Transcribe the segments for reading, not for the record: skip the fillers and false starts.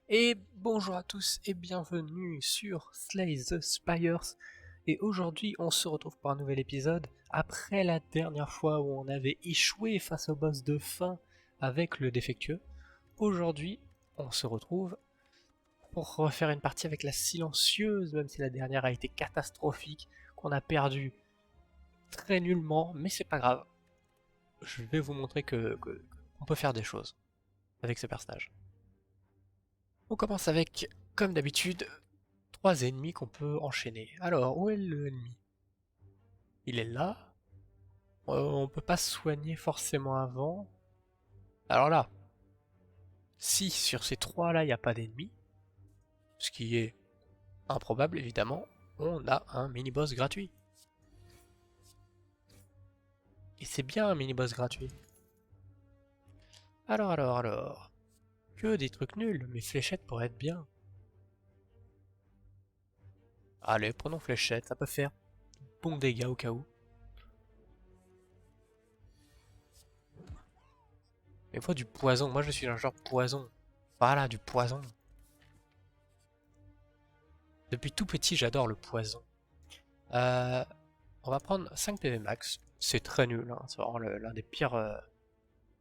Et bonjour à tous et bienvenue sur Slay the Spires. Et aujourd'hui on se retrouve pour un nouvel épisode après la dernière fois où on avait échoué face au boss de fin avec le défectueux. Aujourd'hui on se retrouve pour refaire une partie avec la silencieuse, même si la dernière a été catastrophique, qu'on a perdu très nullement, mais c'est pas grave. Je vais vous montrer que on peut faire des choses avec ce personnage. On commence avec, comme d'habitude, 3 ennemis qu'on peut enchaîner. Alors, où est l'ennemi? Il est là. On peut pas se soigner forcément avant. Alors là, si sur ces 3 là il n'y a pas d'ennemis, ce qui est improbable évidemment, on a un mini-boss gratuit. Et c'est bien un mini-boss gratuit. Alors. Que des trucs nuls, mais fléchettes pourraient être bien. Allez, prenons fléchette, ça peut faire bon dégâts au cas où. Il faut du poison, moi je suis un genre poison. Voilà, du poison. Depuis tout petit, j'adore le poison. Euh, on va prendre 5 PV max. C'est très nul, hein. C'est vraiment l'un des pires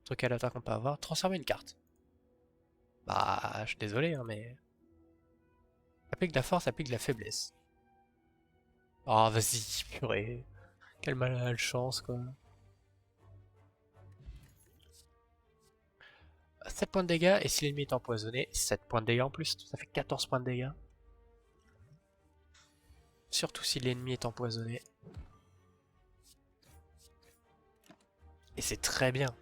trucs à l'attaque qu'on peut avoir. Transformer une carte. Bah, je suis désolé, hein, mais... Applique de la force, applique de la faiblesse. Oh, vas-y, purée. Quelle malchance, quoi. 7 points de dégâts, et si l'ennemi est empoisonné, 7 points de dégâts en plus. Ça fait 14 points de dégâts. Surtout si l'ennemi est empoisonné. Et c'est très bien.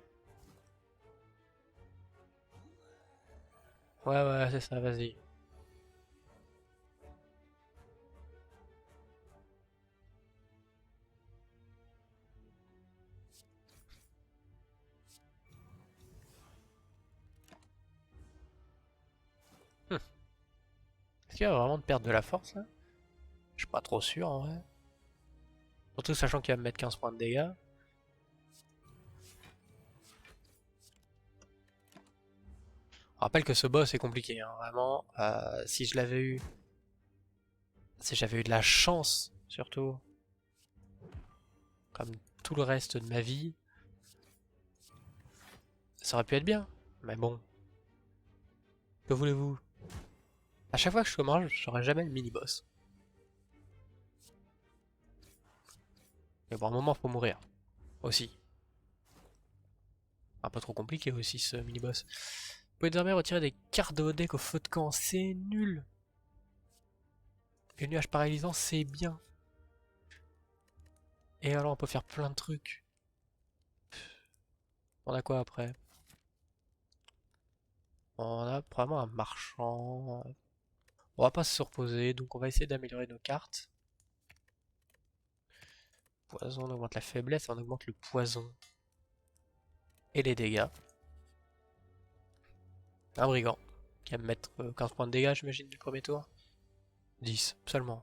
Ouais, c'est ça, vas-y. Est-ce qu'il va vraiment de perdre de la force, là? Je suis pas trop sûr, en vrai. Surtout sachant qu'il va me mettre 15 points de dégâts. Je rappelle que ce boss est compliqué, hein, vraiment. Si je l'avais eu... Si j'avais eu de la chance, surtout, comme tout le reste de ma vie, ça aurait pu être bien. Mais bon, que voulez-vous? À chaque fois que je commence, j'aurai jamais le mini-boss. Mais bon, à un moment, faut mourir. Aussi. Un peu trop compliqué aussi, ce mini-boss. Vous pouvez désormais retirer des cartes de votre deck au feu de camp. C'est nul. Les nuages paralysants, c'est bien. Et alors, on peut faire plein de trucs. On a quoi après? On a probablement un marchand. On va pas se reposer, donc on va essayer d'améliorer nos cartes. Poison, on augmente la faiblesse, on augmente le poison. Et les dégâts. Un brigand, qui va me mettre 15 points de dégâts, j'imagine, du premier tour. 10, seulement.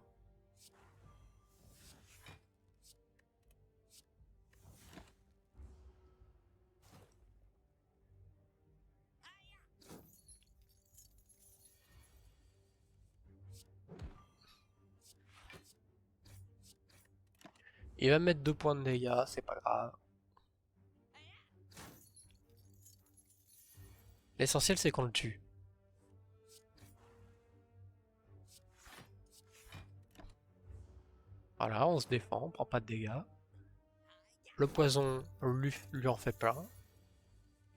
Il va me mettre 2 points de dégâts, c'est pas grave. L'essentiel, c'est qu'on le tue. Voilà, on se défend, on prend pas de dégâts. Le poison lui en fait plein.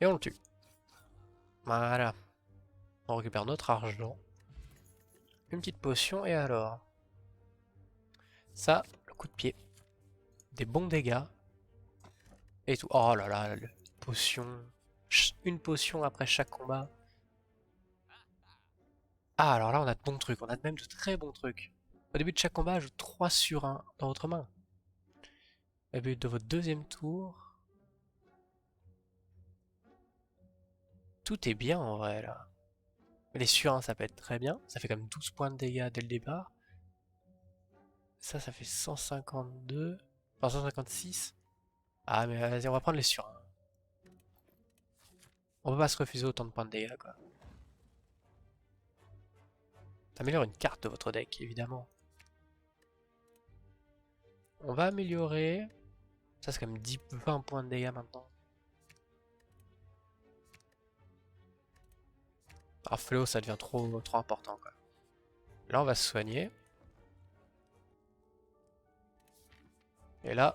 Et on le tue. Voilà. On récupère notre argent. Une petite potion, et alors? Ça, le coup de pied. Des bons dégâts. Et tout. Oh là là, potion. Une potion après chaque combat. Ah, alors là, on a de bons trucs. On a même de très bons trucs. Au début de chaque combat, ajoute 3 sur 1 dans votre main. Au début de votre deuxième tour. Tout est bien en vrai là. Les sur 1, ça peut être très bien. Ça fait quand même 12 points de dégâts dès le départ. Ça fait 152. Enfin, 156. Ah, mais vas-y, on va prendre les sur 1. On peut pas se refuser autant de points de dégâts, quoi. Ça améliore une carte de votre deck, évidemment. On va améliorer... Ça c'est quand même 20 points de dégâts maintenant. Alors fléau ça devient trop important quoi. Là on va se soigner. Et là...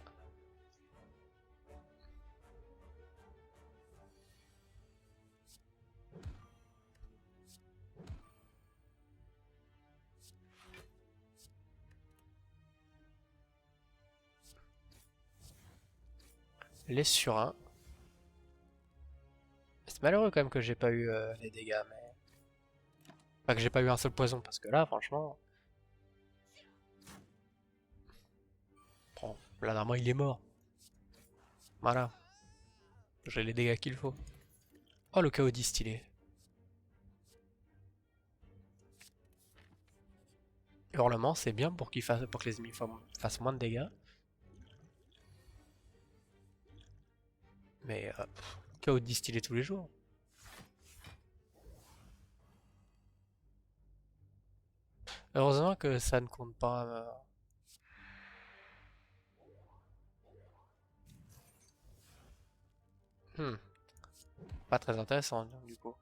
les sur 1. C'est malheureux quand même que j'ai pas eu les dégâts, mais... Pas que j'ai pas eu un seul poison, parce que là, franchement... Bon, là, normalement, il est mort. Voilà. J'ai les dégâts qu'il faut. Oh, le chaos distillé. Hurlement, c'est bien pour pour que les ennemis fassent moins de dégâts. Mais chaos distillé tous les jours. Heureusement que ça ne compte pas. Pas très intéressant du coup.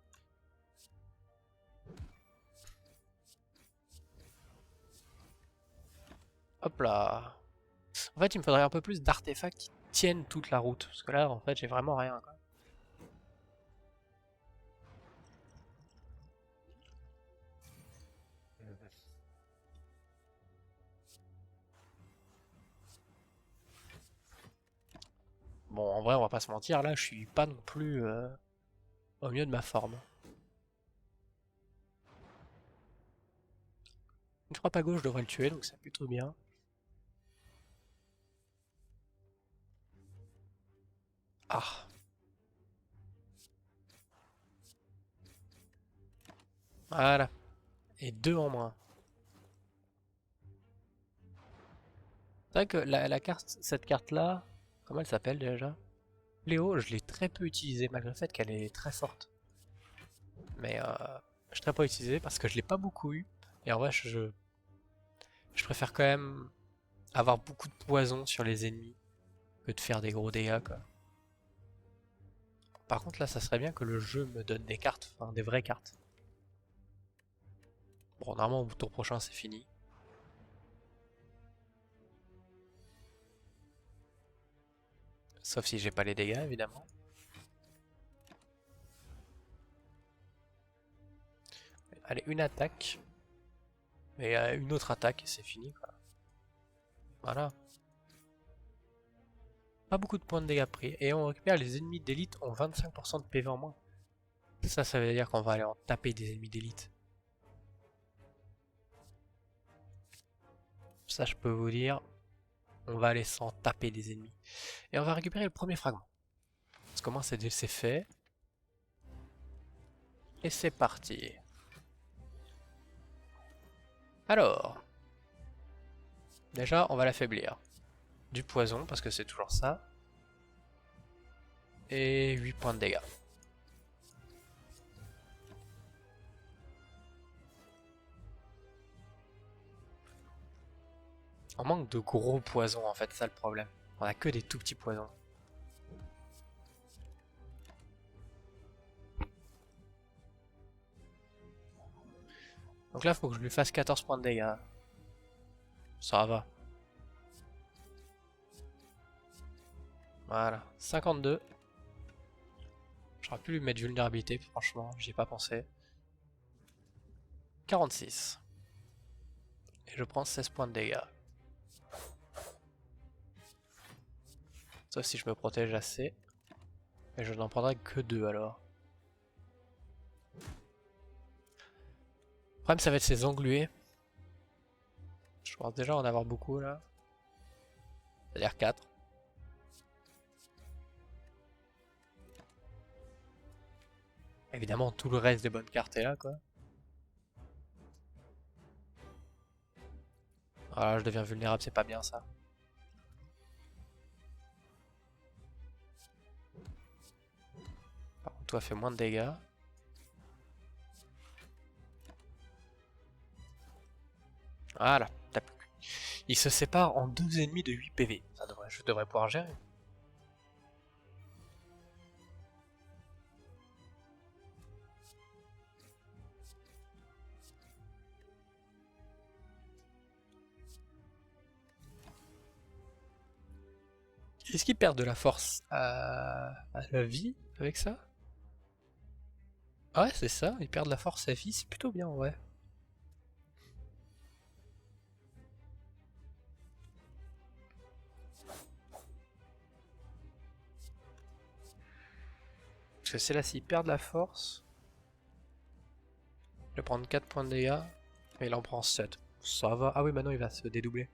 Hop là. En fait, il me faudrait un peu plus d'artefacts qui tiennent toute la route. Parce que là, en fait, j'ai vraiment rien. Quoi. Bon, en vrai, on va pas se mentir, là, je suis pas non plus au mieux de ma forme. Une frappe à gauche devrait le tuer, donc c'est plutôt bien. Ah. Voilà. Et 2 en moins. C'est vrai que la carte, cette carte-là, comment elle s'appelle déjà? Léo, je l'ai très peu utilisée, malgré le fait qu'elle est très forte. Mais je l'ai très peu utilisée parce que je l'ai pas beaucoup eu. Et en vrai, je préfère quand même avoir beaucoup de poison sur les ennemis que de faire des gros dégâts, quoi. Par contre, là, ça serait bien que le jeu me donne des cartes, enfin des vraies cartes. Bon, normalement, au tour prochain, c'est fini. Sauf si j'ai pas les dégâts, évidemment. Allez, une attaque. Et une autre attaque et c'est fini, quoi. Voilà. Pas beaucoup de points de dégâts pris. Et on récupère les ennemis d'élite ont 25% de PV en moins. Ça veut dire qu'on va aller en taper des ennemis d'élite. Ça, je peux vous dire, on va aller s'en taper des ennemis. Et on va récupérer le premier fragment. Parce que moi, c'est fait. Et c'est parti. Alors, déjà, on va l'affaiblir. Du poison, parce que c'est toujours ça. Et 8 points de dégâts. On manque de gros poisons, en fait, c'est ça le problème. On a que des tout petits poisons. Donc là, il faut que je lui fasse 14 points de dégâts. Ça va. Voilà, 52. J'aurais pu lui mettre vulnérabilité, franchement, j'y ai pas pensé. 46. Et je prends 16 points de dégâts. Sauf si je me protège assez. Et je n'en prendrai que 2 alors. Le problème, ça va être ces englués. Je pense déjà en avoir beaucoup là. C'est-à-dire 4. Évidemment, tout le reste des bonnes cartes est là, quoi. Voilà, je deviens vulnérable, c'est pas bien ça. Par contre, toi, fais moins de dégâts. Voilà, t'as plus. Ils se séparent en deux ennemis de 8 PV. Je devrais pouvoir gérer. Est-ce qu'ils perdent de la force à la vie avec ça? Ah ouais, c'est ça, ils perdent la force à vie, c'est plutôt bien, ouais. Parce que c'est là, s'il perd de la force, il va prendre 4 points de dégâts, et il en prend 7. Ça va. Ah oui, maintenant il va se dédoubler.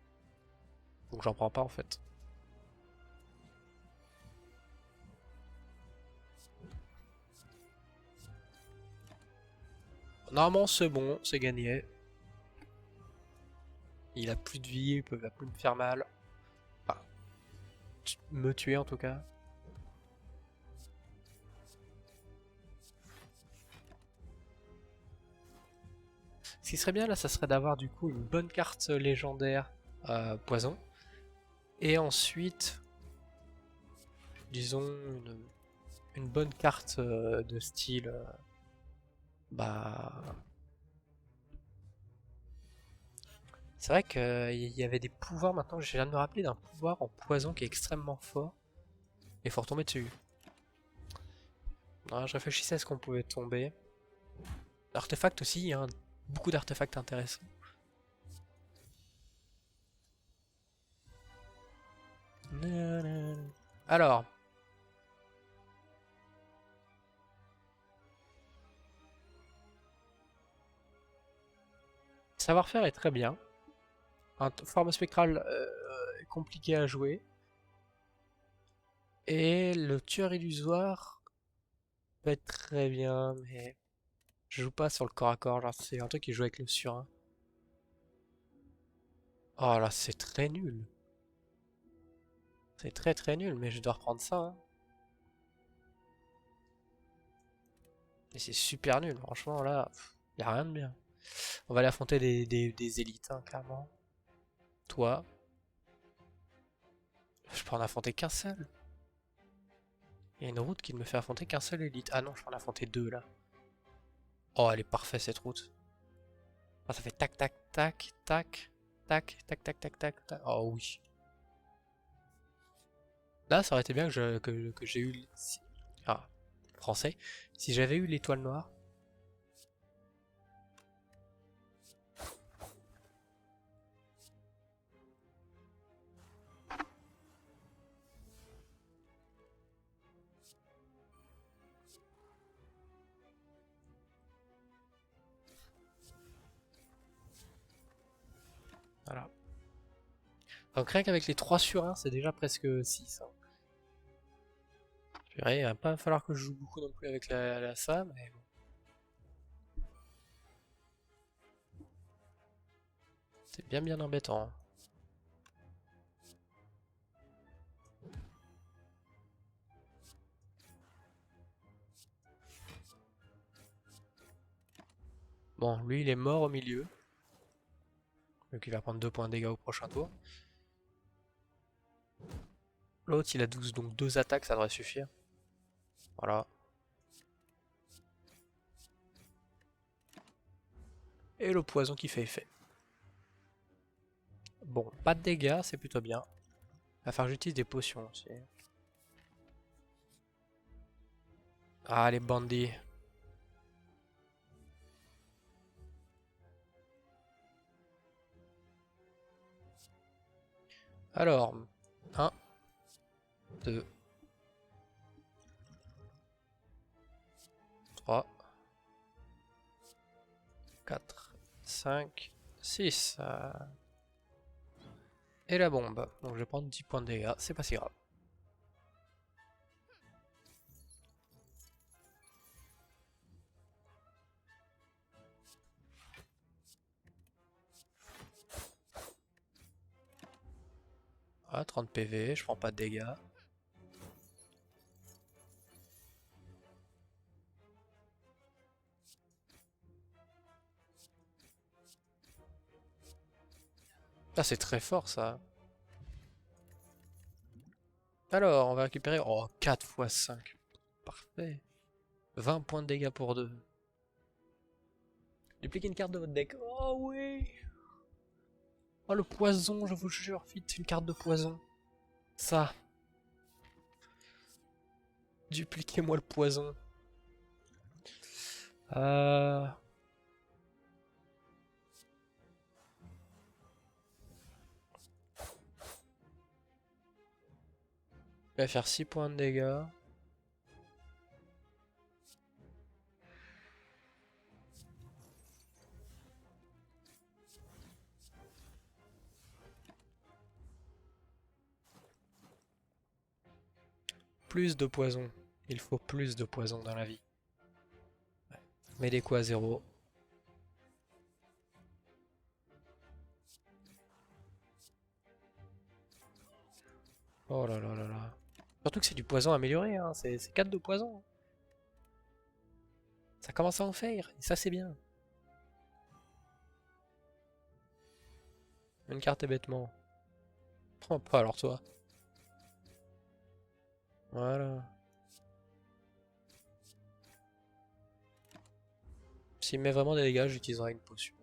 Donc j'en prends pas en fait. Normalement c'est bon, c'est gagné. Il a plus de vie, il va plus me faire mal. Enfin, me tuer en tout cas. Ce qui serait bien là, ça serait d'avoir du coup une bonne carte légendaire poison. Et ensuite, disons une bonne carte de style. Bah. C'est vrai qu'il y avait des pouvoirs maintenant, je viens de me rappeler d'un pouvoir en poison qui est extrêmement fort. Il faut retomber dessus. Non, je réfléchissais à ce qu'on pouvait tomber. Artefact aussi, il y a beaucoup d'artefacts intéressants. Alors, savoir-faire est très bien. Forme spectrale est compliqué à jouer. Et le tueur illusoire peut être très bien, mais je joue pas sur le corps à corps. Genre, c'est un truc qui joue avec le surin. Oh là, c'est très nul. C'est très très nul, mais je dois reprendre ça. Hein. Et c'est super nul, franchement, là, y a rien de bien. On va aller affronter des élites, hein, clairement. Toi, je peux en affronter qu'un seul. Il y a une route qui ne me fait affronter qu'un seul élite. Ah non, je peux en affronter deux, là. Oh, elle est parfaite, cette route. Ah, ça fait tac, tac, tac, tac, tac, tac, tac, tac, tac, tac. Oh oui. Là, ça aurait été bien que j'ai eu... Ah, français. Si j'avais eu l'étoile noire. Voilà. Donc rien qu'avec les 3 sur 1, c'est déjà presque 6. Hein. Il va pas falloir que je joue beaucoup non plus avec la ça, mais bon. C'est bien bien embêtant. Hein. Bon, lui il est mort au milieu. Donc il va prendre 2 points de dégâts au prochain tour. L'autre il a 12, donc 2 attaques ça devrait suffire. Voilà. Et le poison qui fait effet. Bon, pas de dégâts, c'est plutôt bien. Il va falloir que j'utilise des potions aussi. Ah les bandits. Alors, 1, 2, 3, 4, 5, 6. Et la bombe. Donc je vais prendre 10 points de dégâts, c'est pas si grave. Ah, 30 PV, je prends pas de dégâts. Ah, c'est très fort ça. Alors, on va récupérer... Oh, 4 x 5. Parfait. 20 points de dégâts pour 2. Dupliquez une carte de votre deck. Oh oui. Oh, le poison, je vous jure. Vite, une carte de poison. Ça. Dupliquez-moi le poison. Euh... Il va faire 6 points de dégâts. Plus de poison. Il faut plus de poison dans la vie. Ouais. Mets les coups à 0. Oh là là là là. Surtout que c'est du poison amélioré, hein. C'est 4 de poison. Ça commence à en faire, et ça c'est bien. Une carte est bêtement. Prends pas alors toi. Voilà. S'il met vraiment des dégâts, j'utiliserai une potion.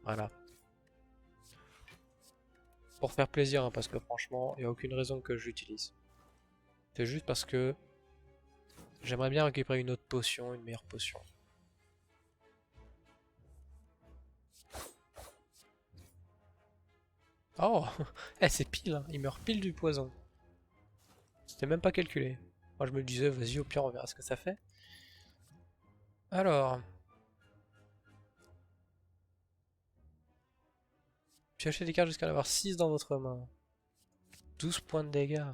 Voilà. Pour faire plaisir, hein, parce que franchement, il n'y a aucune raison que je l'utilise. C'est juste parce que j'aimerais bien récupérer une autre potion, une meilleure potion. Oh, eh, c'est pile, hein. Il meurt pile du poison. C'était même pas calculé. Moi je me disais, vas-y, au pire on verra ce que ça fait. Alors, piochez des cartes jusqu'à en avoir 6 dans votre main. 12 points de dégâts.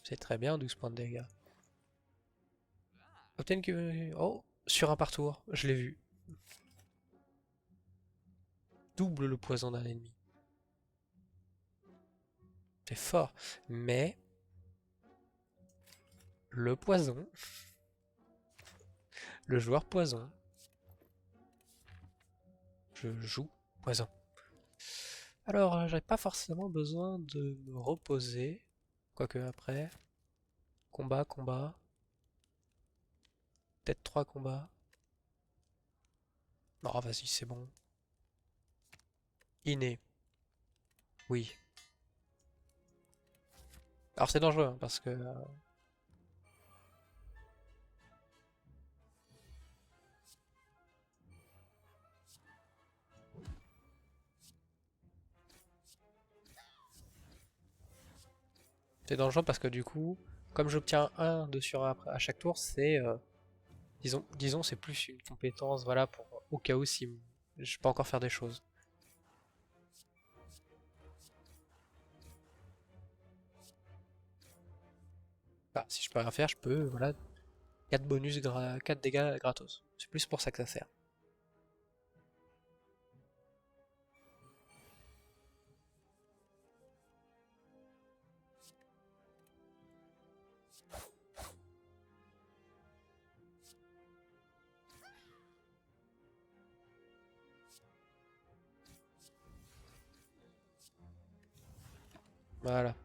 C'est très bien, 12 points de dégâts. Obtienne que... Oh, sur un par tour, je l'ai vu. Double le poison d'un ennemi. C'est fort. Mais, le poison, le joueur poison, je joue poison. Alors, j'avais pas forcément besoin de me reposer. Quoique après, combat, combat. Peut-être 3 combats. Non, vas-y, c'est bon. Inné. Oui. Alors c'est dangereux, hein, parce que... c'est dangereux parce que du coup, comme j'obtiens un de sur à chaque tour, c'est... disons c'est plus une compétence, voilà, pour au cas où si je peux encore faire des choses. Bah, si je peux rien faire, je peux, voilà, 4 bonus, 4 dégâts gratos. C'est plus pour ça que ça sert. Voilà.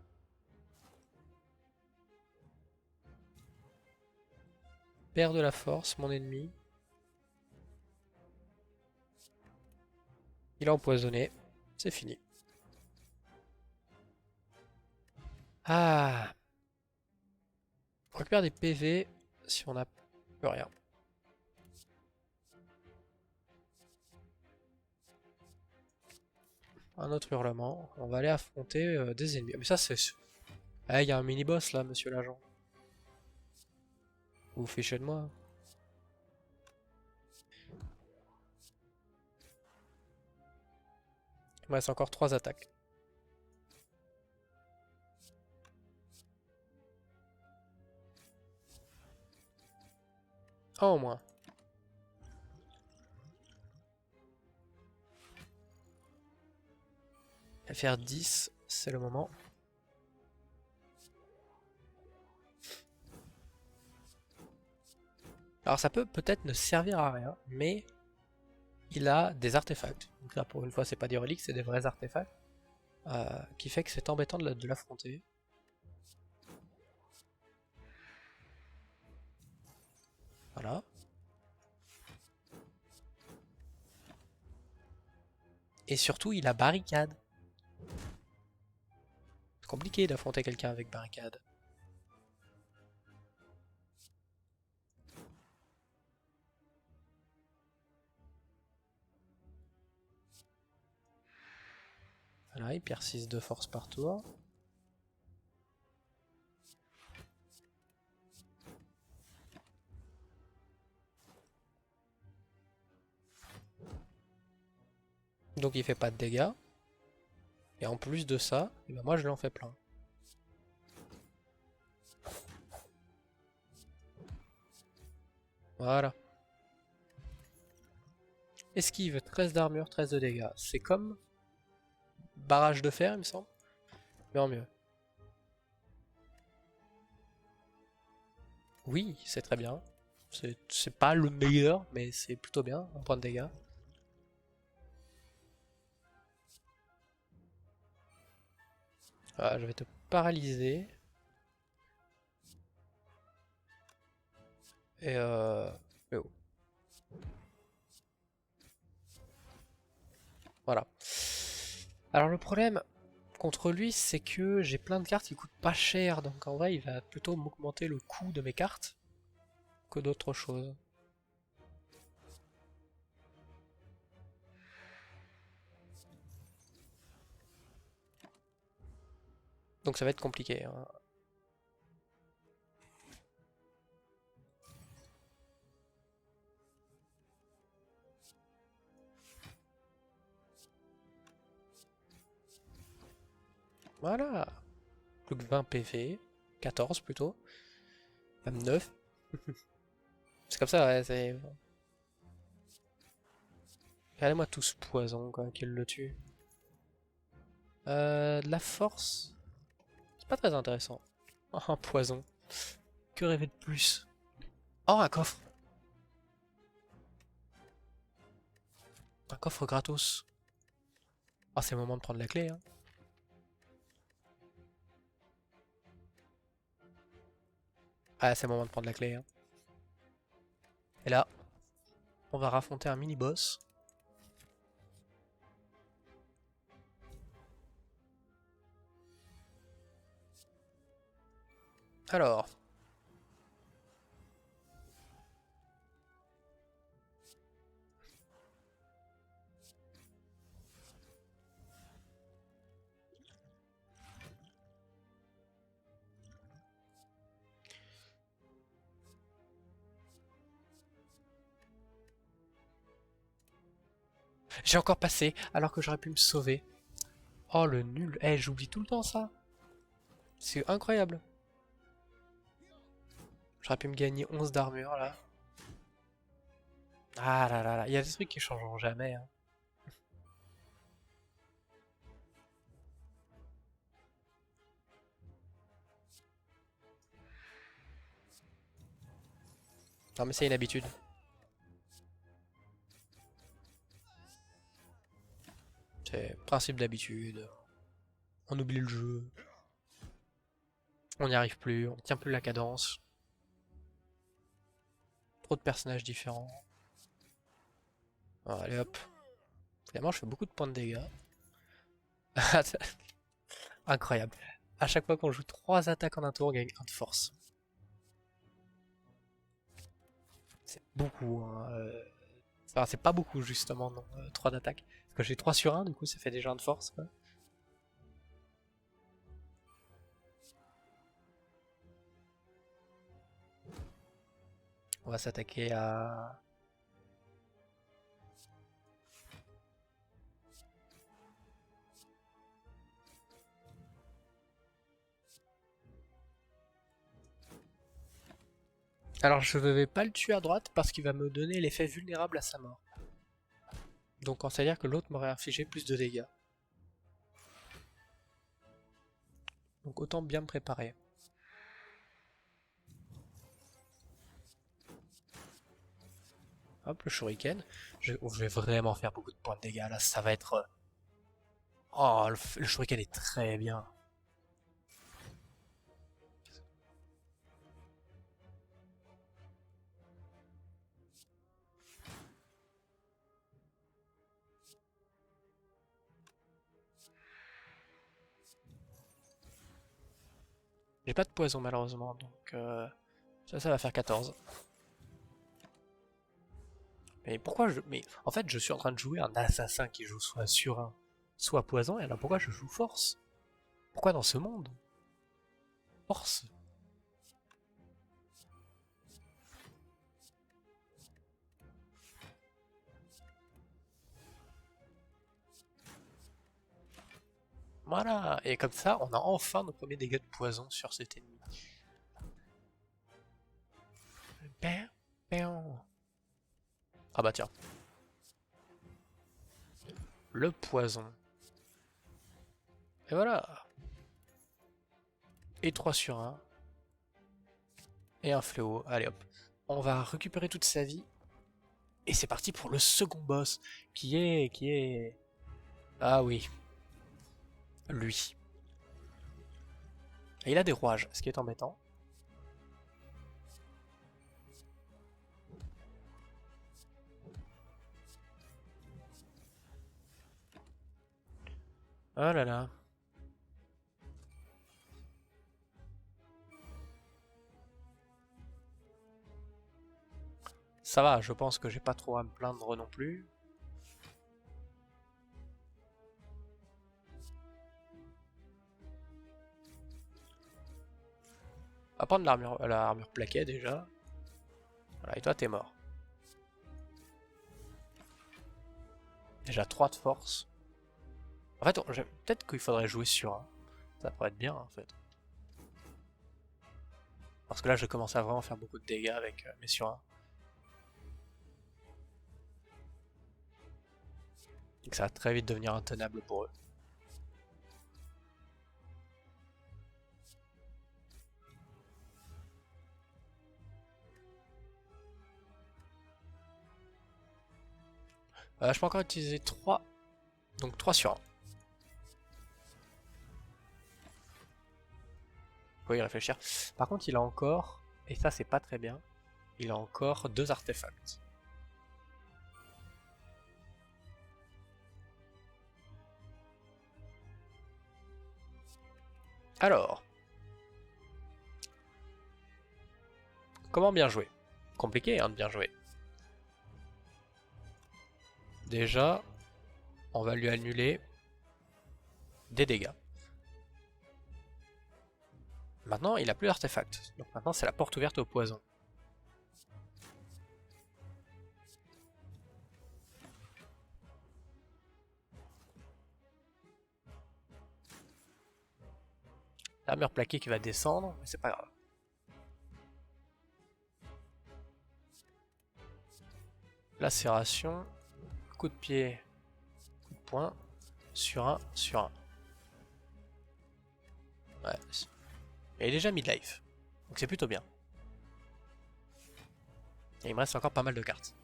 Perd de la force, mon ennemi. Il a empoisonné. C'est fini. Ah! On récupère des PV si on n'a plus rien. Un autre hurlement. On va aller affronter des ennemis. Mais ça, c'est... Ah, il y a un mini-boss là, monsieur l'agent. Vous vous fichez de moi. Il me reste encore 3 attaques. Un au moins. Il va faire 10, c'est le moment. Alors ça peut peut-être ne servir à rien, mais il a des artefacts. Donc là pour une fois c'est pas des reliques, c'est des vrais artefacts. Qui fait que c'est embêtant de l'affronter. Voilà. Et surtout il a barricade. C'est compliqué d'affronter quelqu'un avec barricade. Voilà, il perd 6 de force par tour. Donc il fait pas de dégâts. Et en plus de ça, eh ben moi je l'en fais plein. Voilà. Esquive, 13 d'armure, 13 de dégâts. C'est comme barrage de fer, il me semble. Mais en mieux. Oui, c'est très bien. C'est pas le meilleur, mais c'est plutôt bien, un point de dégâts. Voilà, je vais te paralyser. Et oh. Voilà. Alors le problème contre lui, c'est que j'ai plein de cartes qui coûtent pas cher, donc en vrai, il va plutôt m'augmenter le coût de mes cartes que d'autres choses. Donc ça va être compliqué, hein. Voilà. Plus que 20 PV. 14 plutôt. Même 9. C'est comme ça, ouais, c'est... Regardez-moi tout ce poison, quoi, qu'il le tue. De la force. C'est pas très intéressant. Oh, un poison. Que rêver de plus? Oh, un coffre. Un coffre gratos. Oh, c'est le moment de prendre la clé, hein. Ah, c'est le moment de prendre la clé, hein. Et là, on va raffronter un mini-boss. Alors. J'ai encore passé, alors que j'aurais pu me sauver. Oh, le nul. Eh, j'oublie tout le temps ça. C'est incroyable. J'aurais pu me gagner 11 d'armure, là. Ah là là là, il y a des trucs qui changeront jamais, hein. Non mais c'est une habitude. C'est principe d'habitude. On oublie le jeu. On n'y arrive plus, on tient plus la cadence. Trop de personnages différents. Allez hop. Finalement je fais beaucoup de points de dégâts. Incroyable. À chaque fois qu'on joue 3 attaques en un tour, on gagne 1 de force. C'est beaucoup, hein. Enfin, c'est pas beaucoup justement, non, 3 d'attaque. Parce que j'ai 3 sur 1, du coup ça fait déjà 1 de force, quoi. On va s'attaquer à... Alors je ne vais pas le tuer à droite parce qu'il va me donner l'effet vulnérable à sa mort. Donc ça veut dire que l'autre m'aurait infligé plus de dégâts. Donc autant bien me préparer. Hop, le shuriken. Je vais vraiment faire beaucoup de points de dégâts là, ça va être... Oh, le shuriken est très bien. J'ai pas de poison malheureusement, donc ça va faire 14. Mais pourquoi je... Mais en fait, je suis en train de jouer un assassin qui joue soit surin, soit poison, et alors pourquoi je joue force? Pourquoi dans ce monde? Force? Voilà, et comme ça, on a enfin nos premiers dégâts de poison sur cet ennemi. Ah bah tiens. Le poison. Et voilà. Et 3 sur 1. Et un fléau. Allez hop. On va récupérer toute sa vie. Et c'est parti pour le second boss. Qui est... Ah oui. Lui. Et il a des rouages, ce qui est embêtant. Oh là là. Ça va, je pense que j'ai pas trop à me plaindre non plus. On va prendre l'armure plaquée déjà. Voilà, et toi t'es mort. Déjà 3 de force. En fait, peut-être qu'il faudrait jouer sur un. Ça pourrait être bien en fait. Parce que là je commence à vraiment faire beaucoup de dégâts avec mes sur 1. Et que ça va très vite devenir intenable pour eux. Je peux encore utiliser 3. Donc 3 sur 1. Faut y réfléchir. Par contre il a encore, et ça c'est pas très bien, il a encore 2 artefacts. Alors, comment bien jouer? Compliqué hein, de bien jouer. Déjà, on va lui annuler des dégâts. Maintenant, il a plus d'artefacts. Donc maintenant, c'est la porte ouverte au poison. L'armure plaquée qui va descendre, mais c'est pas grave. Lacération, coup de pied, coup de poing, sur un, sur un. Ouais. Et il est déjà mid-life. Donc c'est plutôt bien. Et il me reste encore pas mal de cartes.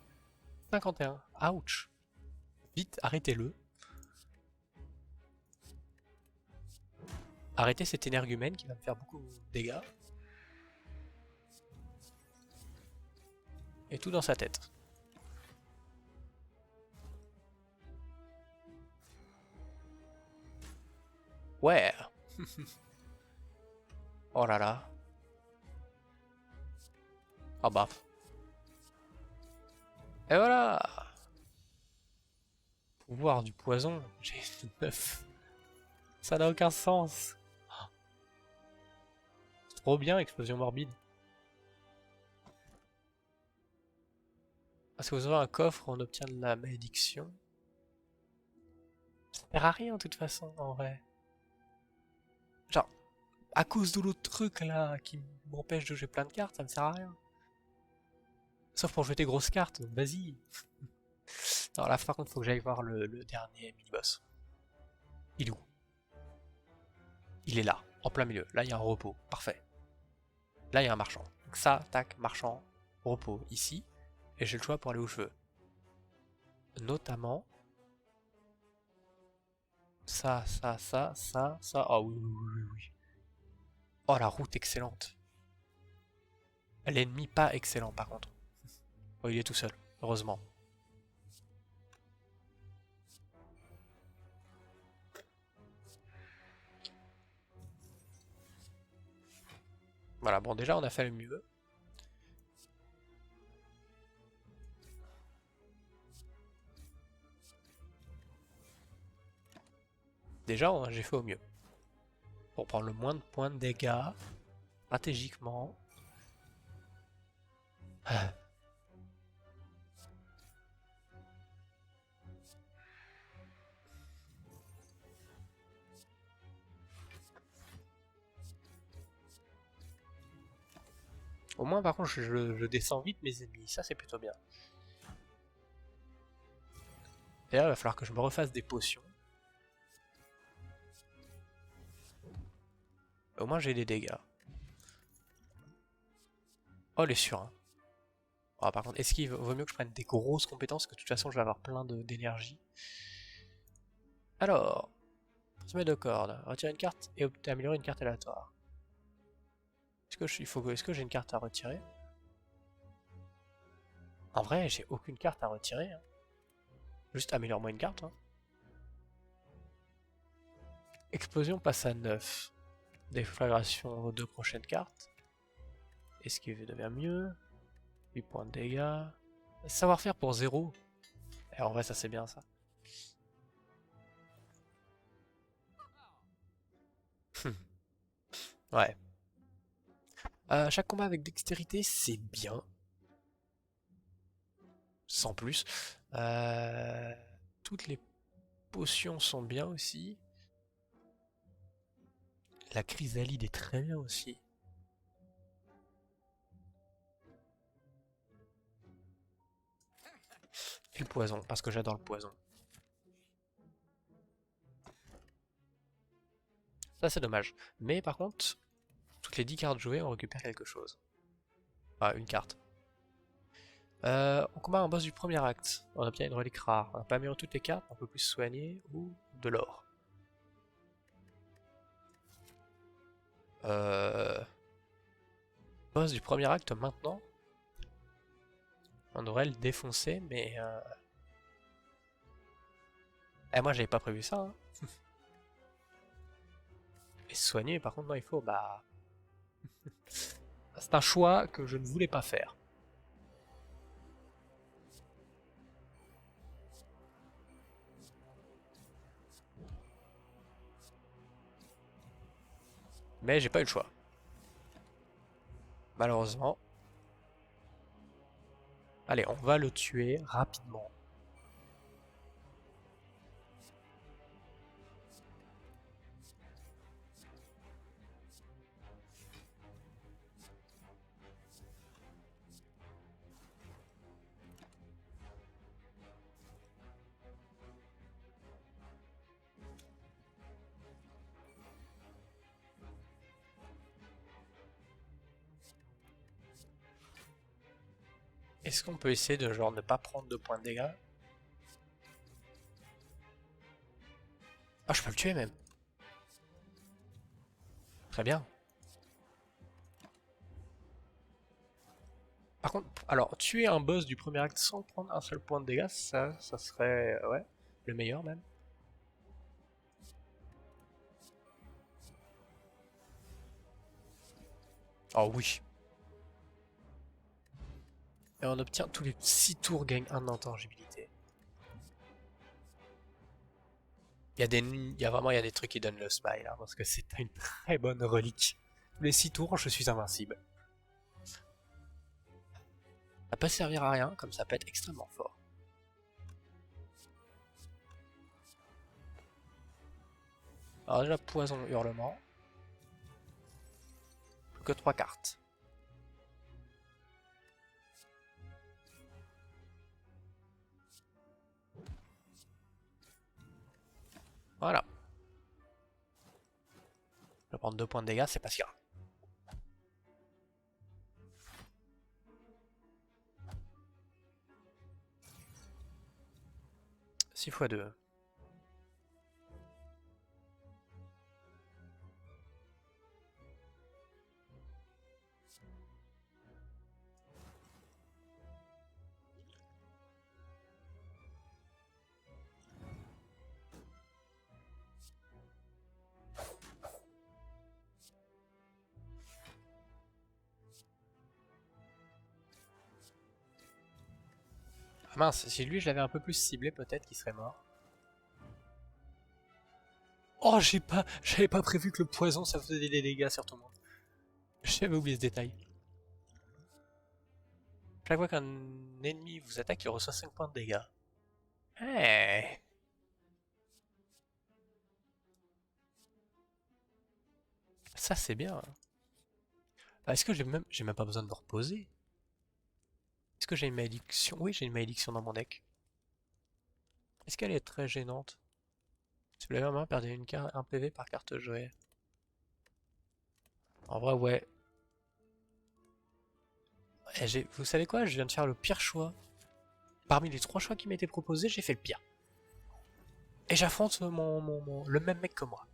51. Ouch. Vite, arrêtez-le. Arrêtez cet énergumène qui va me faire beaucoup de dégâts. Et tout dans sa tête. Ouais. Oh là là. Oh bah. Et voilà. Pouvoir du poison. J'ai 9. Ça n'a aucun sens. C'est trop bien, explosion morbide. Parce que vous avez un coffre, on obtient de la malédiction. Ça sert à rien de toute façon, en vrai. Genre, à cause de l'autre truc là qui m'empêche de jouer plein de cartes, ça me sert à rien. Sauf pour jouer des grosses cartes, vas-y. Alors là, par contre, faut que j'aille voir le dernier mini-boss. Il est où? Il est là, en plein milieu. Là, il y a un repos, parfait. Là, il y a un marchand. Donc ça, tac, marchand, repos, ici. Et j'ai le choix pour aller où je veux. Notamment... Ça. Oh oui, oui, oui, oui. Oh, la route excellente. L'ennemi pas excellent par contre. Oh, il est tout seul, heureusement. Voilà, bon déjà on a fait le mieux. Déjà j'ai fait au mieux. Pour prendre le moins de points de dégâts, stratégiquement. Au moins par contre je descends vite mes ennemis, ça c'est plutôt bien. Et là il va falloir que je me refasse des potions. Au moins j'ai des dégâts. Oh les sûrs. Hein. Oh, par contre, est-ce qu'il vaut mieux que je prenne des grosses compétences, que de toute façon je vais avoir plein d'énergie. Alors, sommet de corde, retirer une carte et améliorer une carte aléatoire. Est-ce que j'ai une carte à retirer? En vrai, j'ai aucune carte à retirer. Hein. Juste améliore-moi une carte. Hein. Explosion passe à 9. Déflagration aux 2 prochaines cartes. Esquive devient mieux. 8 points de dégâts. Savoir-faire pour 0. Et en vrai, ça c'est bien ça. Ouais. Chaque combat avec dextérité, c'est bien. Sans plus. Toutes les potions sont bien aussi. La chrysalide est très bien aussi. Et le poison, parce que j'adore le poison. Ça c'est dommage. Mais par contre, toutes les 10 cartes jouées, on récupère quelque chose. Ah, une carte. On combat un boss du premier acte. On obtient une relique rare. On n'a pas amélioré toutes les cartes, on peut plus se soigner ou de l'or. Boss du premier acte maintenant. On devrait le défoncer, mais... Eh, moi j'avais pas prévu ça. Hein. Et se soigner, par contre, non, il faut... Bah... C'est un choix que je ne voulais pas faire. Mais j'ai pas eu le choix. Malheureusement. Allez, on va le tuer rapidement. Est-ce qu'on peut essayer de genre ne pas prendre de points de dégâts? Ah, je peux le tuer même. Très bien. Par contre, alors, tuer un boss du premier acte sans prendre un seul point de dégâts, ça serait, ouais, le meilleur même. Oh oui. Et on obtient tous les 6 tours gagnent 1 d'intangibilité. Il y a vraiment des trucs qui donnent le smile, hein, parce que c'est une très bonne relique. Tous les 6 tours, je suis invincible. Ça peut servir à rien, comme ça peut être extrêmement fort. Alors déjà, poison, hurlement. Plus que 3 cartes. Voilà. Je vais prendre 2 points de dégâts, c'est pas si grave. 6 x 2. Ah mince, si lui je l'avais un peu plus ciblé, peut-être qu'il serait mort. Oh, j'avais pas prévu que le poison ça faisait des dégâts sur tout le monde. J'avais oublié ce détail. Chaque fois qu'un ennemi vous attaque, il reçoit 5 points de dégâts. Hey. Ça c'est bien. Ah, est-ce que j'ai même pas besoin de me reposer? Est-ce que j'ai une malédiction? Oui, j'ai une malédiction dans mon deck. Est-ce qu'elle est très gênante? Si vous l'avez en main, perdez un PV par carte jouée. En vrai, ouais. Vous savez quoi? Je viens de faire le pire choix. Parmi les 3 choix qui m'étaient proposés, j'ai fait le pire. Et j'affronte le même mec que moi.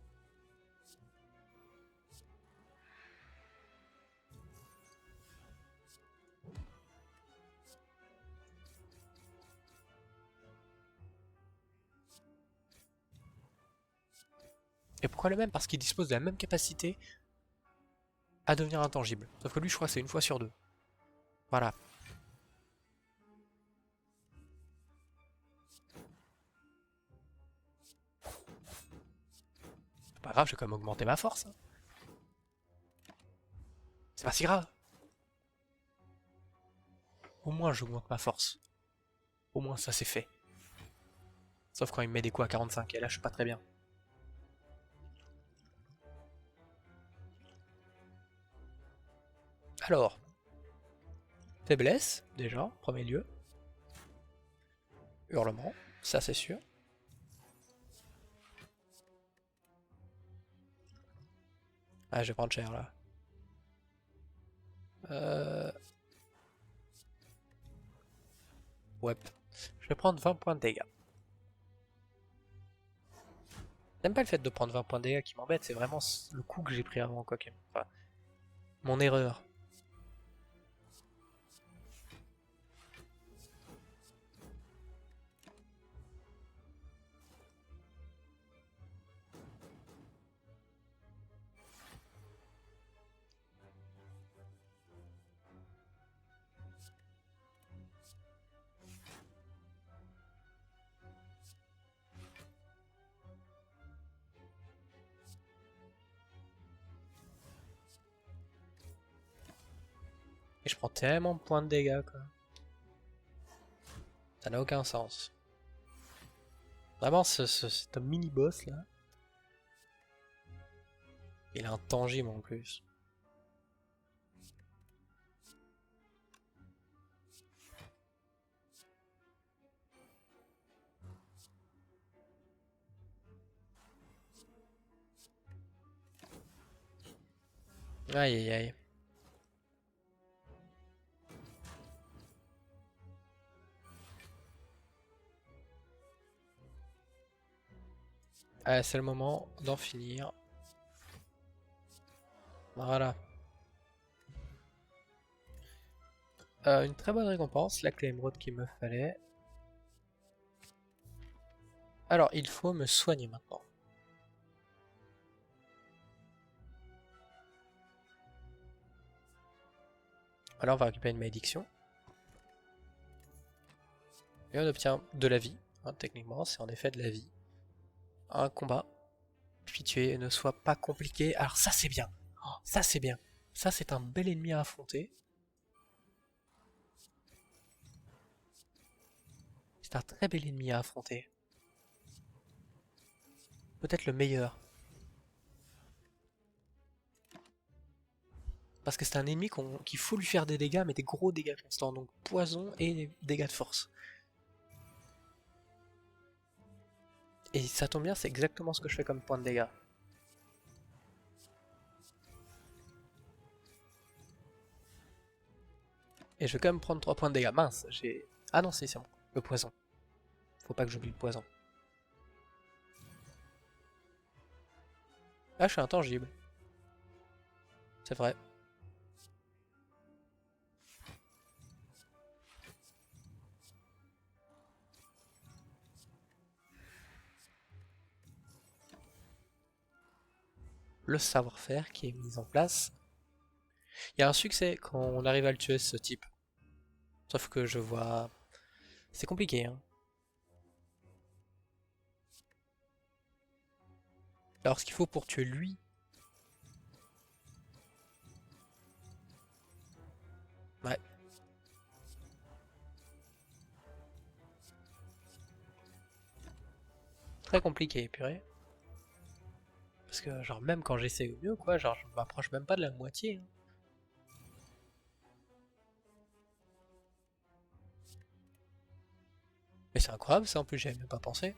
Et pourquoi le même? Parce qu'il dispose de la même capacité à devenir intangible. Sauf que lui, je crois que c'est une fois sur 2. Voilà. C'est pas grave, je vais quand même augmenter ma force. Hein. C'est pas si grave. Au moins, j'augmente ma force. Au moins, ça c'est fait. Sauf quand il me met des coups à 45, et là, je suis pas très bien. Alors, faiblesse, déjà, en premier lieu. Hurlement, ça c'est sûr. Ah, je vais prendre cher là. Ouais. Je vais prendre 20 points de dégâts. J'aime pas le fait de prendre 20 points de dégâts qui m'embête, c'est vraiment le coup que j'ai pris avant, quoi. Enfin, mon erreur. Et je prends tellement de points de dégâts, quoi. Ça n'a aucun sens. Vraiment, c'est un mini-boss, là. Il est intangible, en plus. Aïe, aïe, aïe. Ah, c'est le moment d'en finir. Voilà. Une très bonne récompense, la clé émeraude qu'il me fallait. Alors, il faut me soigner maintenant. Alors, on va récupérer une malédiction. Et on obtient de la vie. Hein, techniquement, c'est en effet de la vie. Un combat. Puis tuer ne soit pas compliqué. Alors ça, c'est bien. Oh, ça, c'est bien. Ça, c'est un bel ennemi à affronter. C'est un très bel ennemi à affronter. Peut-être le meilleur. Parce que c'est un ennemi qu'il faut lui faire des dégâts, mais des gros dégâts constants. Donc poison et dégâts de force. Et ça tombe bien, c'est exactement ce que je fais comme point de dégâts. Et je vais quand même prendre 3 points de dégâts. Mince, j'ai... Ah non, c'est bon. Le poison. Faut pas que j'oublie le poison. Ah, je suis intangible. C'est vrai. Le savoir-faire qui est mis en place. Il y a un succès quand on arrive à le tuer, ce type. Sauf que je vois... C'est compliqué, hein. Alors ce qu'il faut pour tuer lui... Ouais. Très compliqué, purée. Parce que genre même quand j'essaie au mieux, quoi, genre je m'approche même pas de la moitié, hein. Mais c'est incroyable ça, en plus j'avais même pas pensé.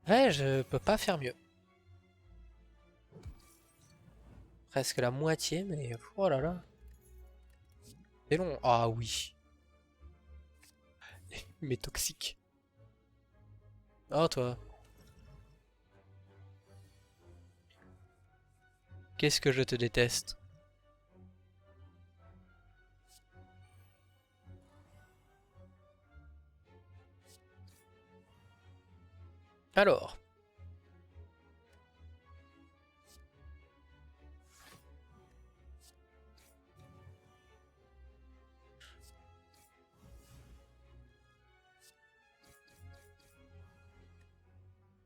Ouais, je peux pas faire mieux. Presque la moitié, mais oh là là. C'est long. Ah oui. Mais toxique. Oh toi. Qu'est-ce que je te déteste. Alors.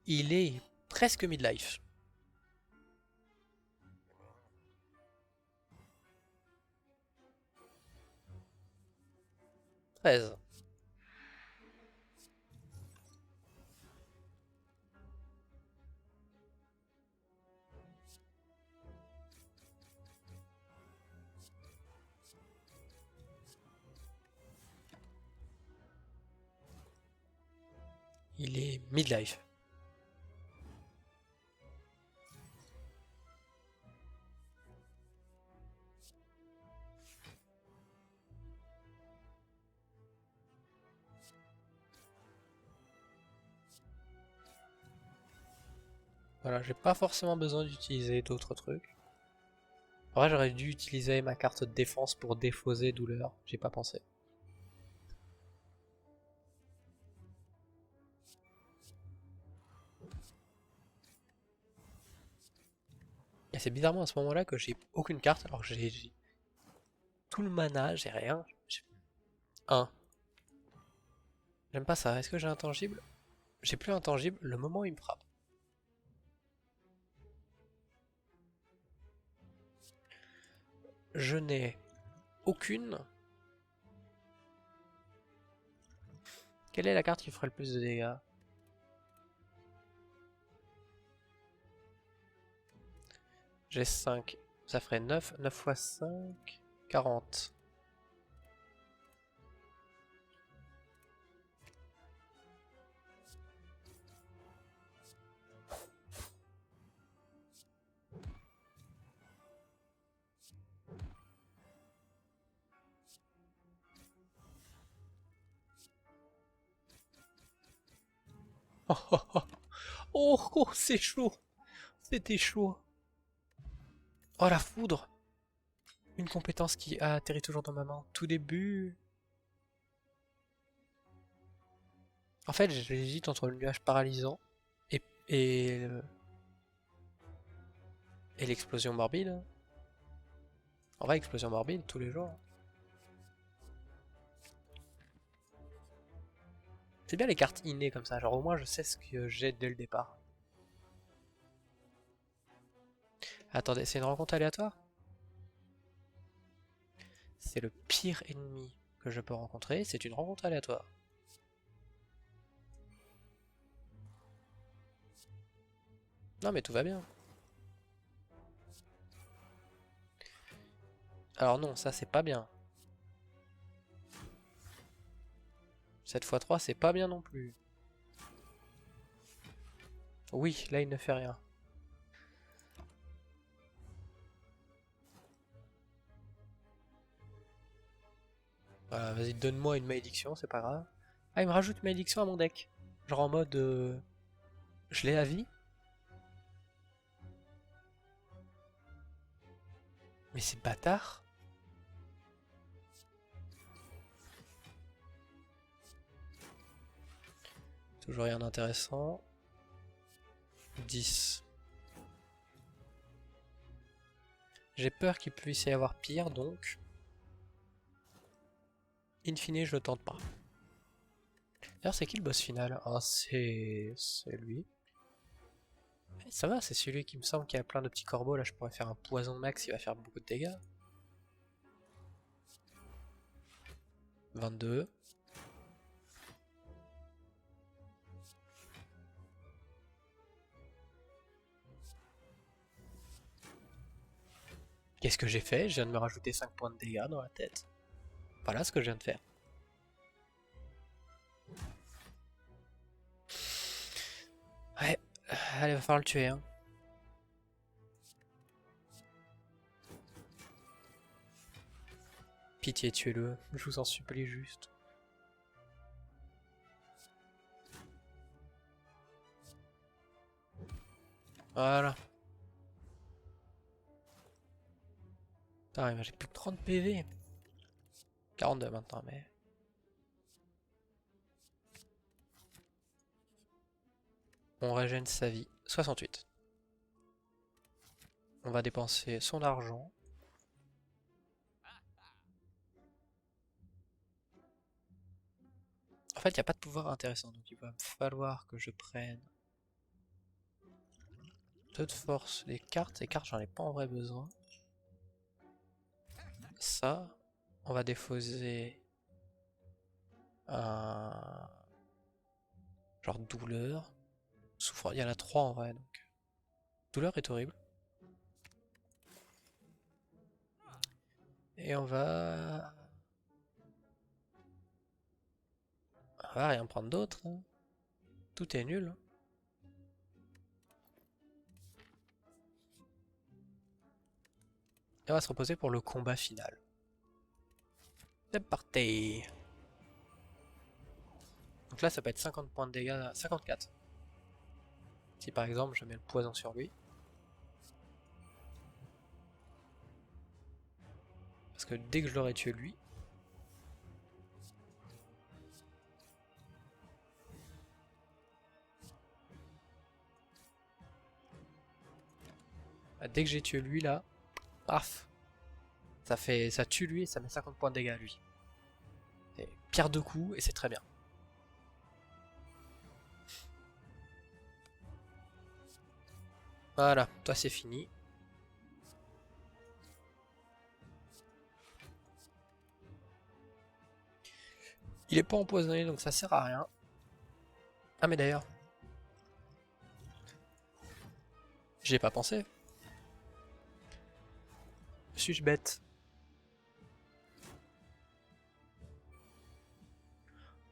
Il est presque midlife. 13. Il est midlife. Voilà, j'ai pas forcément besoin d'utiliser d'autres trucs. En vrai, j'aurais dû utiliser ma carte de défense pour défausser douleur. J'ai pas pensé. Et c'est bizarrement à ce moment-là que j'ai aucune carte alors que j'ai tout le mana, j'ai rien. J'ai 1. J'aime pas ça. Est-ce que j'ai intangible? J'ai plus intangible le moment où il me frappe. Je n'ai aucune. Quelle est la carte qui ferait le plus de dégâts? J'ai 5. Ça ferait 9. 9 fois 5. 40. Oh, oh, oh. Oh, oh, c'est chaud. C'était chaud. Oh, la foudre. Une compétence qui atterrit toujours dans ma main. Tout début. En fait, j'hésite entre le nuage paralysant et, et, et l'explosion morbide. En vrai, explosion morbide tous les jours. C'est bien les cartes innées comme ça, genre au moins je sais ce que j'ai dès le départ. Attendez, c'est une rencontre aléatoire? C'est le pire ennemi que je peux rencontrer, c'est une rencontre aléatoire. Non mais tout va bien. Alors non, ça c'est pas bien. 7 x 3 c'est pas bien non plus. Oui, là il ne fait rien. Voilà, vas-y, donne-moi une malédiction, c'est pas grave. Ah, il me rajoute une malédiction à mon deck. Genre en mode... je l'ai à vie. Mais c'est bâtard. Toujours rien d'intéressant. 10. J'ai peur qu'il puisse y avoir pire, donc... In fine, je le tente pas. D'ailleurs, c'est qui le boss final? Ah, c'est lui. Eh, ça va, c'est celui qui me semble qu'il y a plein de petits corbeaux. Là, je pourrais faire un poison max, il va faire beaucoup de dégâts. 22. Qu'est-ce que j'ai fait? Je viens de me rajouter 5 points de dégâts dans la tête. Voilà ce que je viens de faire. Ouais, allez, va falloir le tuer, hein. Pitié, tuez-le. Je vous en supplie juste. Voilà. Putain, j'ai plus que 30 PV. 42 maintenant, mais... On régène sa vie. 68. On va dépenser son argent. En fait, il n'y a pas de pouvoir intéressant, donc il va me falloir que je prenne 2 de force, les cartes. Les cartes, j'en ai pas en vrai besoin. Ça, on va défausser un... genre douleur. Souffrance, il y en a 3 en vrai, donc... Douleur est horrible. Et on va... On va rien prendre d'autre, hein. Tout est nul, hein. Et on va se reposer pour le combat final. C'est parti. Donc là, ça peut être 50 points de dégâts, 54. Si par exemple, je mets le poison sur lui. Parce que dès que je l'aurai tué lui... Dès que j'ai tué lui là... Paf. Ça tue lui et ça met 50 points de dégâts à lui. C'est pierre de coups et c'est très bien. Voilà, toi c'est fini. Il est pas empoisonné donc ça sert à rien. Ah mais d'ailleurs... J'y ai pas pensé. Suis-je bête?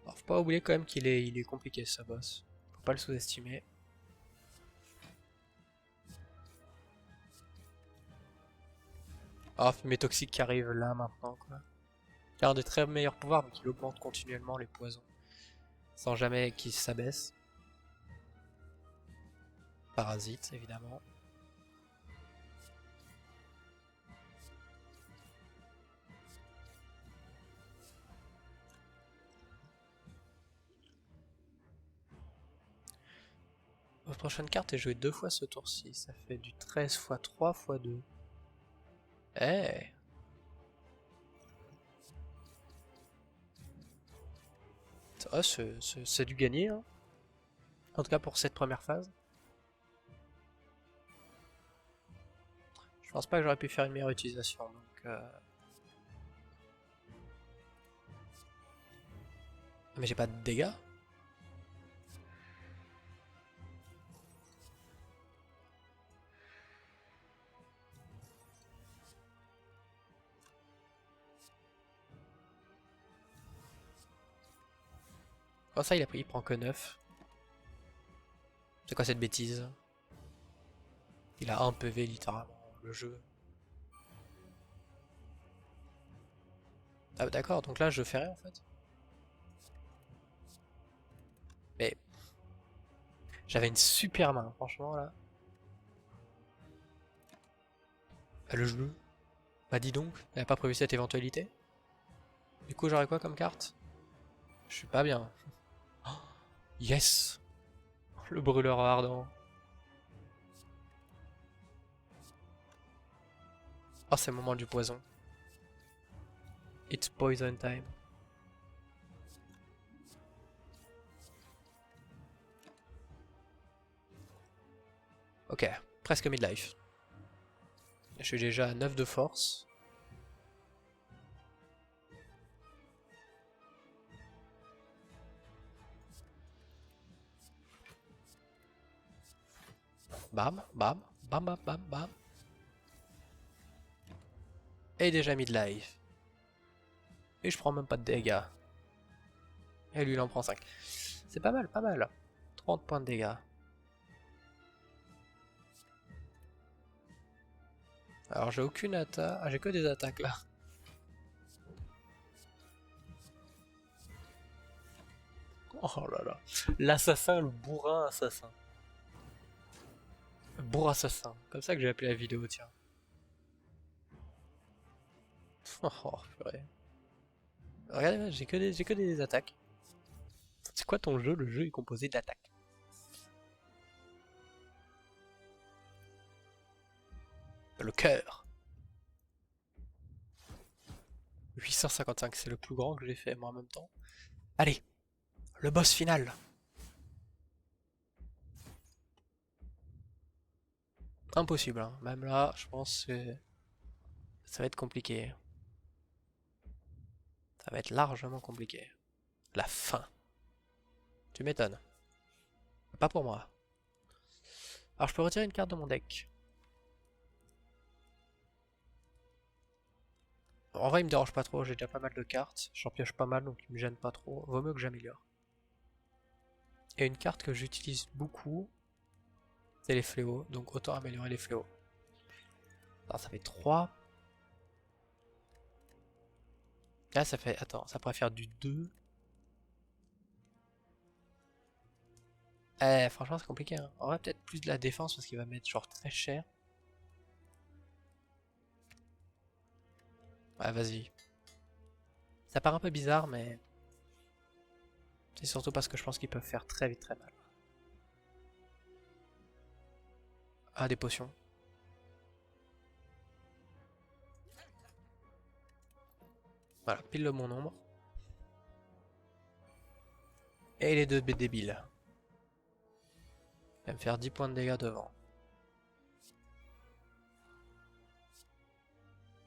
Alors, faut pas oublier quand même il est compliqué ce boss. Faut pas le sous-estimer. Ah, mes toxiques qui arrivent là maintenant quoi. Il a un des très meilleurs pouvoirs mais qu'il augmente continuellement les poisons. Sans jamais qu'ils s'abaissent. Parasite évidemment. Votre prochaine carte est jouée 2 fois ce tour-ci. Ça fait du 13 x 3 x 2. Eh! Ah, c'est du gagné, hein. En tout cas pour cette première phase. Je pense pas que j'aurais pu faire une meilleure utilisation. Donc, mais j'ai pas de dégâts. Oh ça il prend que 9. C'est quoi cette bêtise? Il a 1 PV littéralement le jeu. Ah d'accord, donc là je fais rien en fait. Mais j'avais une super main, franchement là. Ah, le jeu. Bah dis donc, j'avais pas prévu cette éventualité. Du coup j'aurais quoi comme carte? Je suis pas bien. Oh, yes! Le brûleur ardent. Oh c'est le moment du poison. It's poison time. Ok, presque midlife. Je suis déjà à 9 de force. Bam, bam, bam, bam, bam, bam. Et déjà midlife. Et je prends même pas de dégâts. Et lui il en prend 5. C'est pas mal, pas mal. 30 points de dégâts. Alors j'ai aucune attaque. Ah j'ai que des attaques là. Oh là là. L'assassin, le bourrin assassin. Le bourrin assassin. Comme ça que j'ai appelé la vidéo, tiens. Oh purée. Regardez, j'ai que des attaques. C'est quoi ton jeu? Le jeu est composé d'attaques. Le cœur. 855, c'est le plus grand que j'ai fait moi en même temps. Allez, le boss final. Impossible, hein. Même là, je pense que ça va être compliqué. Ça va être largement compliqué. La fin. Tu m'étonnes. Pas pour moi. Alors je peux retirer une carte de mon deck. En vrai, il me dérange pas trop, j'ai déjà pas mal de cartes. J'en pioche pas mal, donc il me gêne pas trop. Vaut mieux que j'améliore. Et une carte que j'utilise beaucoup, c'est les fléaux, donc autant améliorer les fléaux. Alors ça fait 3. Là ça fait... Attends, ça pourrait faire du 2. Franchement c'est compliqué, hein. On va peut-être plus de la défense parce qu'il va mettre genre très cher. Ouais, vas-y. Ça paraît un peu bizarre, mais... c'est surtout parce que je pense qu'ils peuvent faire très vite très mal. Ah, des potions. Voilà, pile le bon nombre. Et les deux bêtes débiles. Il va me faire 10 points de dégâts devant.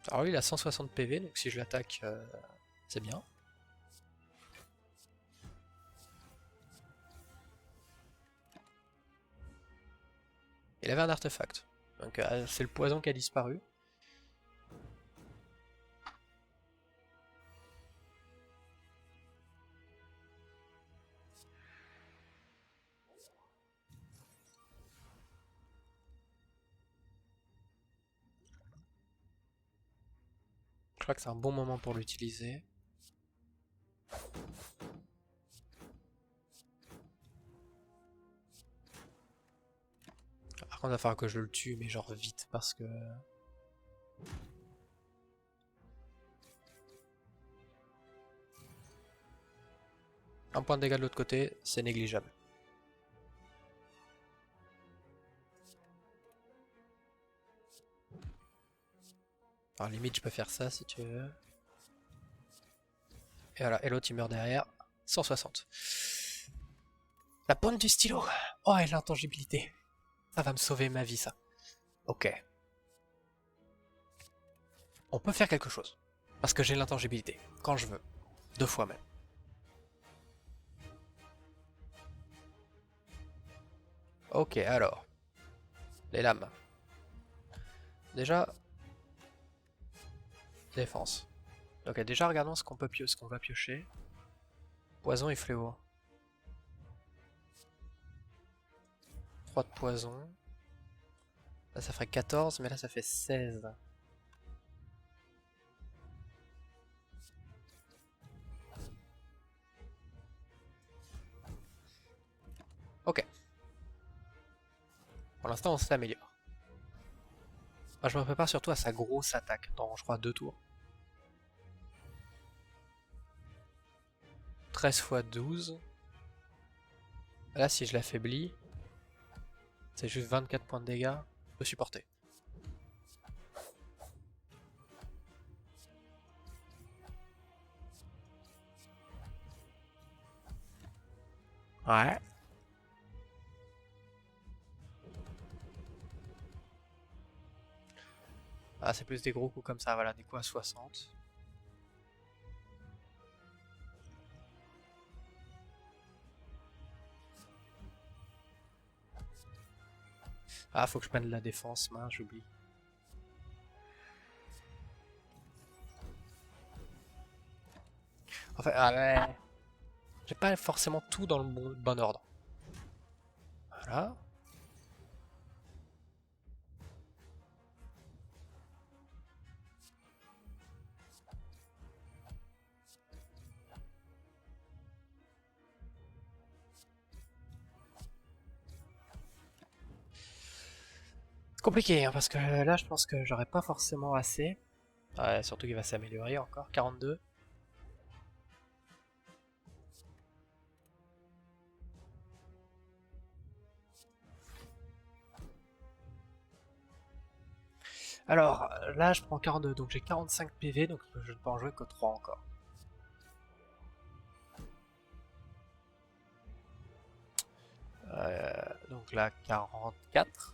Alors lui il a 160 PV, donc si je l'attaque, c'est bien. Il avait un artefact. Donc c'est le poison qui a disparu. Je crois que c'est un bon moment pour l'utiliser. Par contre, il va falloir que je le tue, mais genre vite, parce que... un point de dégâts de l'autre côté, c'est négligeable. Alors limite, je peux faire ça si tu veux. Et voilà, et l'autre il meurt derrière. 160. La pointe du stylo. Oh, et l'intangibilité. Ça va me sauver ma vie, ça. Ok. On peut faire quelque chose. Parce que j'ai l'intangibilité. Quand je veux. 2 fois même. Ok, alors. Les lames. Déjà, défense. Ok, déjà regardons ce qu'on peut ce qu'on va piocher. Poison et fléau. 3 de poison. Là ça ferait 14, mais là ça fait 16. Pour l'instant, on s'améliore. Moi, je me prépare surtout à sa grosse attaque dans, je crois, 2 tours. 13 x 12. Là, si je l'affaiblis, c'est juste 24 points de dégâts. Je peux supporter. Ouais. Ah, c'est plus des gros coups comme ça, voilà, des coups à 60. Ah, faut que je prenne de la défense, mince, j'oublie. Enfin, ah ouais. J'ai pas forcément tout dans le bon ordre. Voilà. Compliqué, hein, parce que là, je pense que j'aurais pas forcément assez. Ouais, surtout qu'il va s'améliorer encore. 42. Alors, là, je prends 42, donc j'ai 45 PV, donc je ne peux en jouer que 3 encore. Donc là, 44.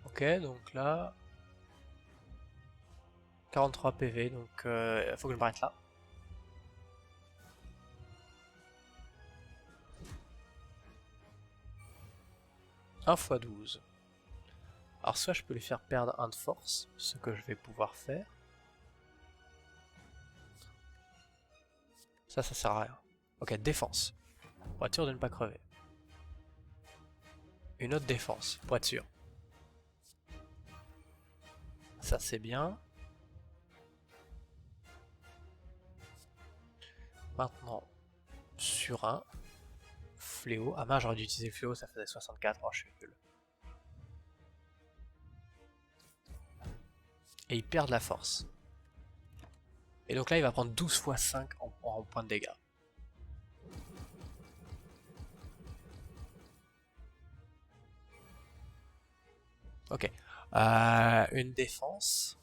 Ok, donc là... 43 PV, donc il faut que je m'arrête là. Un x 12. Alors soit je peux lui faire perdre 1 de force, ce que je vais pouvoir faire. Ça sert à rien. Ok, défense. Pour être sûr de ne pas crever. Une autre défense, pour être sûr. Ça c'est bien. Maintenant, sur un fléau. Ah mince, j'aurais dû utiliser le fléau, ça faisait 64. Oh, je suis nul. Et il perd de la force. Et donc là, il va prendre 12 x 5 en points de dégâts. Ok. Une défense.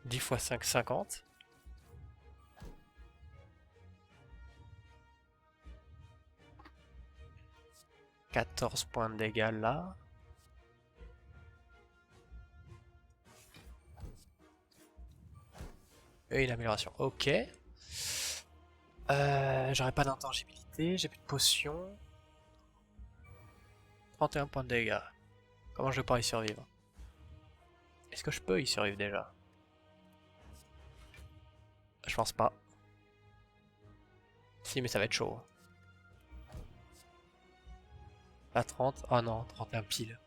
10 x 5, 50. « 14 points de dégâts là. Et une amélioration. Ok. J'aurais pas d'intangibilité, j'ai plus de potions. 31 points de dégâts. Comment je vais pouvoir y survivre? Est-ce que je peux y survivre déjà? Je pense pas. Si, mais ça va être chaud. Pas 30. Oh non, 31 pile.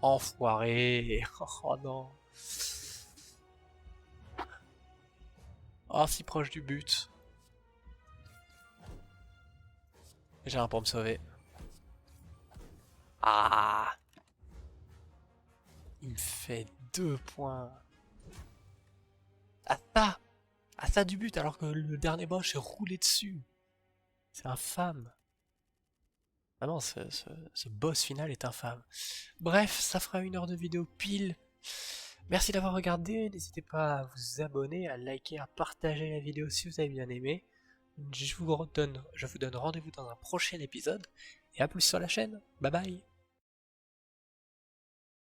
Enfoiré. Oh non. Oh, si proche du but. J'ai un pour me sauver. Ah. Il me fait 2 points. À ça. À ça du but, alors que le dernier boss est roulé dessus. C'est infâme. Vraiment, ce boss final est infâme. Bref, ça fera 1 heure de vidéo pile. Merci d'avoir regardé, n'hésitez pas à vous abonner, à liker, à partager la vidéo si vous avez bien aimé. Je vous donne rendez-vous dans un prochain épisode, et à plus sur la chaîne. Bye bye.